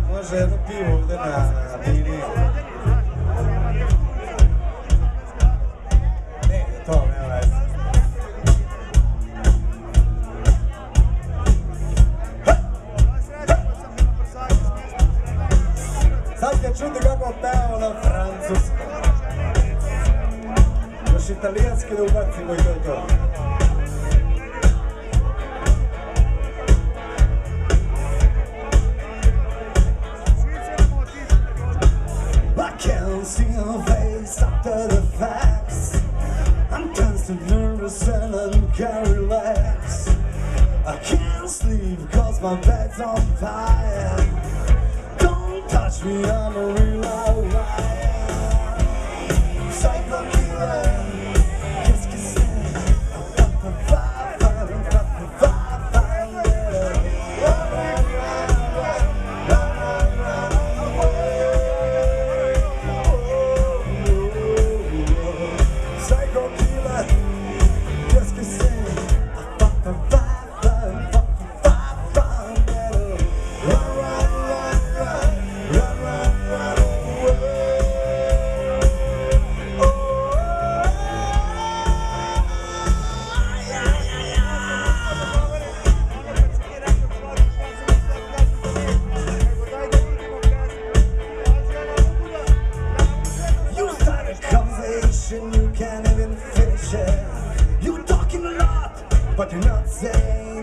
Može jedno pivo ovdje na bini. Ne, to nema veze. Sad će čuti kako pevamo na francuskom. Još italijanski da ubacimo i to je to. See your face after the facts. I'm constant nervous and I can't relax. I can't sleep cause my bed's on fire. Don't touch me, I'm a real outlier. Psycho killer, qu'est-ce que c'est? You can't even finish it. You're talking a lot, but you're not saying